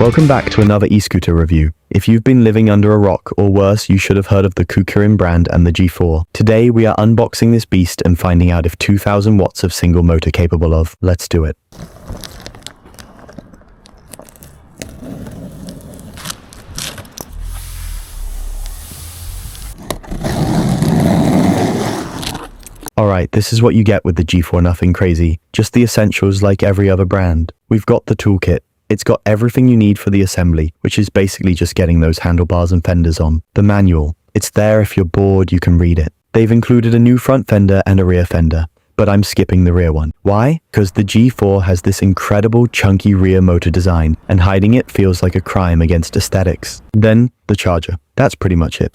Welcome back to another e-scooter review. If you've been living under a rock or worse, you should have heard of the Kukirin brand and the G4. Today we are unboxing this beast and finding out if 2000 watts of single motor capable of. Let's do it. Alright, this is what you get with the G4, nothing crazy. Just the essentials like every other brand. We've got the toolkit. It's got everything you need for the assembly, which is basically just getting those handlebars and fenders on. The manual. It's there if you're bored, you can read it. They've included a new front fender and a rear fender, but I'm skipping the rear one. Why? Because the G4 has this incredible chunky rear motor design, and hiding it feels like a crime against aesthetics. Then, the charger. That's pretty much it.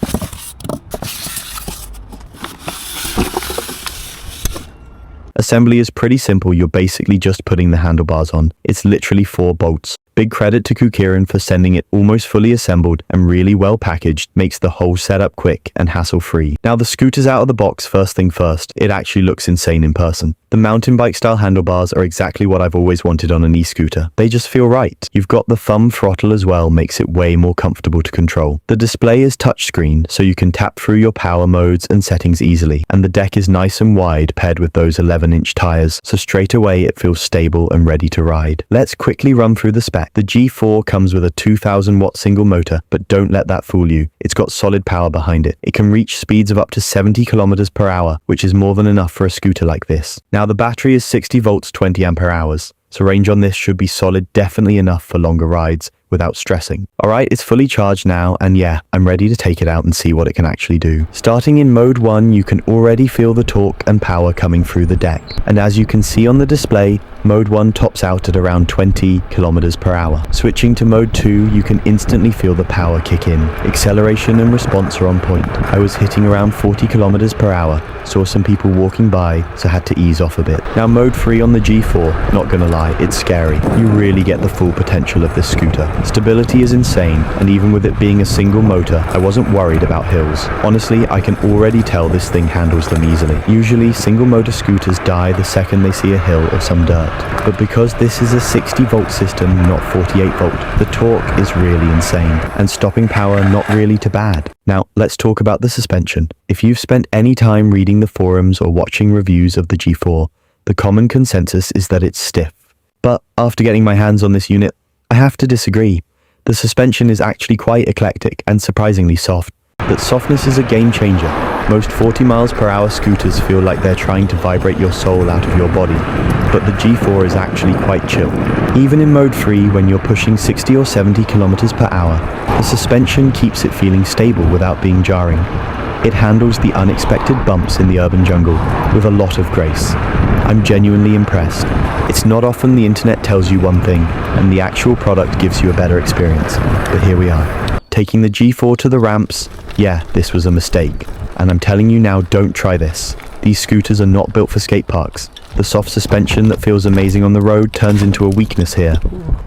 Assembly is pretty simple, you're basically just putting the handlebars on. It's literally 4 bolts. Big credit to Kukirin for sending it almost fully assembled and really well packaged, makes the whole setup quick and hassle-free. Now the scooter's out of the box, first thing first, it actually looks insane in person. The mountain bike style handlebars are exactly what I've always wanted on an e-scooter. They just feel right. You've got the thumb throttle as well, makes it way more comfortable to control. The display is touchscreen, so you can tap through your power modes and settings easily. And the deck is nice and wide paired with those 11-inch tires, so straight away it feels stable and ready to ride. Let's quickly run through the specs. The G4 comes with a 2000 watt single motor, but don't let that fool you. It's got solid power behind it. It can reach speeds of up to 70 kilometers per hour, which is more than enough for a scooter like this. Now the battery is 60 volts 20 ampere hours, so range on this should be solid, definitely enough for longer rides without stressing. Alright, it's fully charged now, and yeah, I'm ready to take it out and see what it can actually do. Starting in mode 1, you can already feel the torque and power coming through the deck. And as you can see on the display, mode 1 tops out at around 20 kilometers per hour. Switching to mode 2, you can instantly feel the power kick in. Acceleration and response are on point. I was hitting around 40 kilometers per hour, saw some people walking by, so had to ease off a bit. Now mode 3 on the G4, not gonna lie, it's scary. You really get the full potential of this scooter. Stability is insane, and even with it being a single motor, I wasn't worried about hills. Honestly, I can already tell this thing handles them easily. Usually, single motor scooters die the second they see a hill or some dirt. But because this is a 60 volt system, not 48 volt, the torque is really insane, and stopping power not really too bad. Now, let's talk about the suspension. If you've spent any time reading the forums or watching reviews of the G4, the common consensus is that it's stiff. But after getting my hands on this unit, I have to disagree. The suspension is actually quite eclectic and surprisingly soft. That softness is a game changer. Most 40 miles per hour scooters feel like they're trying to vibrate your soul out of your body, but the G4 is actually quite chill. Even in mode 3, when you're pushing 60 or 70 kilometers per hour, the suspension keeps it feeling stable without being jarring. It handles the unexpected bumps in the urban jungle with a lot of grace. I'm genuinely impressed. It's not often the internet tells you one thing, and the actual product gives you a better experience. But here we are. Taking the G4 to the ramps, yeah, this was a mistake. And I'm telling you now, don't try this. These scooters are not built for skate parks. The soft suspension that feels amazing on the road turns into a weakness here.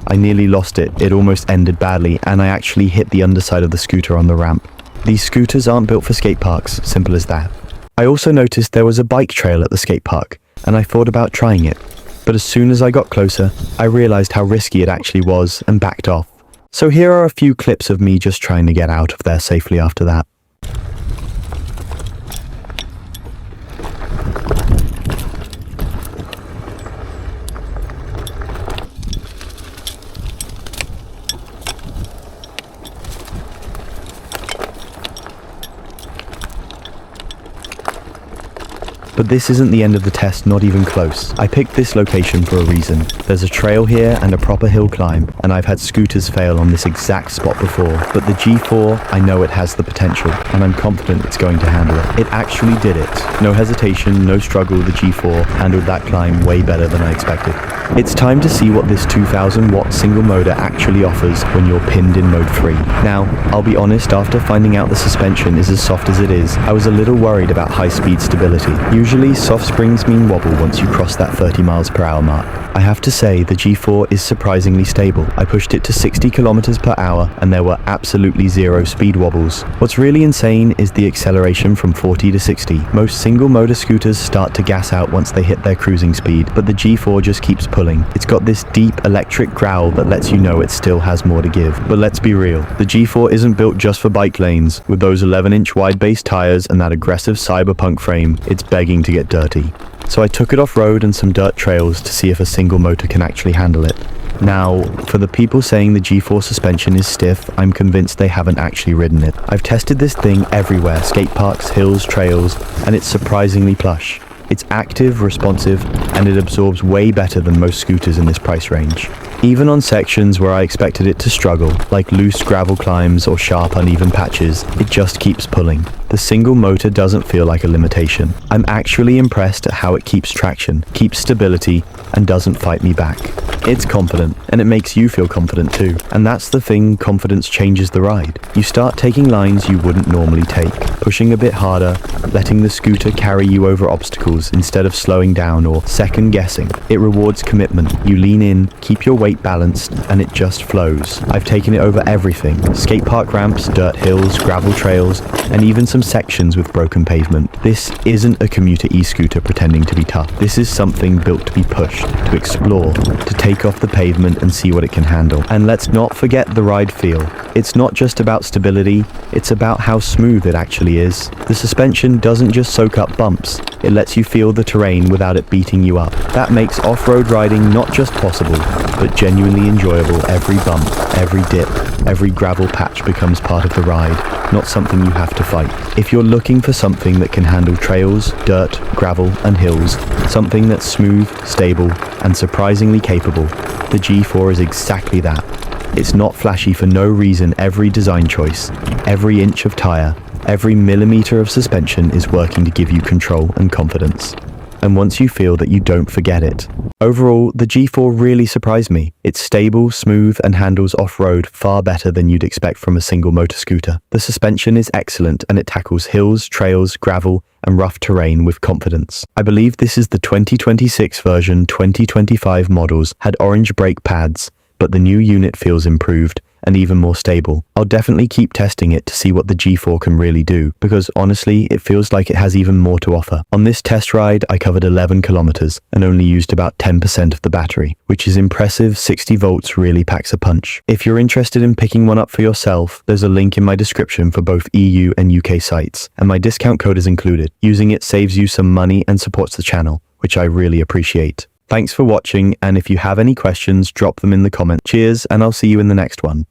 I nearly lost it. It almost ended badly, and I actually hit the underside of the scooter on the ramp. These scooters aren't built for skate parks, simple as that. I also noticed there was a bike trail at the skate park, and I thought about trying it. But as soon as I got closer, I realized how risky it actually was and backed off. So here are a few clips of me just trying to get out of there safely after that. But this isn't the end of the test, not even close. I picked this location for a reason. There's a trail here and a proper hill climb, and I've had scooters fail on this exact spot before. But the G4, I know it has the potential, and I'm confident it's going to handle it. It actually did it. No hesitation, no struggle, the G4 handled that climb way better than I expected. It's time to see what this 2000 watt single motor actually offers when you're pinned in mode 3. Now, I'll be honest, after finding out the suspension is as soft as it is, I was a little worried about high speed stability. Usually, soft springs mean wobble once you cross that 30 miles per hour mark. I have to say, the G4 is surprisingly stable. I pushed it to 60 kilometers per hour and there were absolutely zero speed wobbles. What's really insane is the acceleration from 40 to 60. Most single motor scooters start to gas out once they hit their cruising speed, but the G4 just keeps pulling. It's got this deep electric growl that lets you know it still has more to give. But let's be real, the G4 isn't built just for bike lanes. With those 11-inch wide base tires and that aggressive cyberpunk frame, it's begging to get dirty. So I took it off-road and some dirt trails to see if a single motor can actually handle it. Now, for the people saying the G4 suspension is stiff, I'm convinced they haven't actually ridden it. I've tested this thing everywhere, skate parks, hills, trails, and it's surprisingly plush. It's active, responsive, and it absorbs way better than most scooters in this price range. Even on sections where I expected it to struggle, like loose gravel climbs or sharp uneven patches, it just keeps pulling. The single motor doesn't feel like a limitation. I'm actually impressed at how it keeps traction, keeps stability, and doesn't fight me back. It's confident, and it makes you feel confident too. And that's the thing, confidence changes the ride. You start taking lines you wouldn't normally take, pushing a bit harder, letting the scooter carry you over obstacles instead of slowing down or second guessing. It rewards commitment. You lean in, keep your weight balanced, and it just flows. I've taken it over everything: skate park ramps, dirt hills, gravel trails, and even some sections with broken pavement. This isn't a commuter e-scooter pretending to be tough. This is something built to be pushed, to explore, to take off the pavement and see what it can handle. And let's not forget the ride feel. It's not just about stability, it's about how smooth it actually is. The suspension doesn't just soak up bumps, it lets you feel the terrain without it beating you up. That makes off-road riding not just possible, but genuinely enjoyable. Every bump, every dip, every gravel patch becomes part of the ride, not something you have to fight. If you're looking for something that can handle trails, dirt, gravel, and hills, something that's smooth, stable, and surprisingly capable, the G4 is exactly that. It's not flashy for no reason. Every design choice, every inch of tire, every millimeter of suspension is working to give you control and confidence. And once you feel that, you don't forget it. Overall, the G4 really surprised me. It's stable, smooth, and handles off-road far better than you'd expect from a single motor scooter. The suspension is excellent and it tackles hills, trails, gravel, and rough terrain with confidence. I believe this is the 2026 version. 2025 models had orange brake pads, but the new unit feels improved and even more stable. I'll definitely keep testing it to see what the G4 can really do, because honestly, it feels like it has even more to offer. On this test ride, I covered 11 kilometers and only used about 10% of the battery, which is impressive. 60 volts really packs a punch. If you're interested in picking one up for yourself, there's a link in my description for both EU and UK sites, and my discount code is included. Using it saves you some money and supports the channel, which I really appreciate. Thanks for watching, and if you have any questions, drop them in the comments. Cheers, and I'll see you in the next one.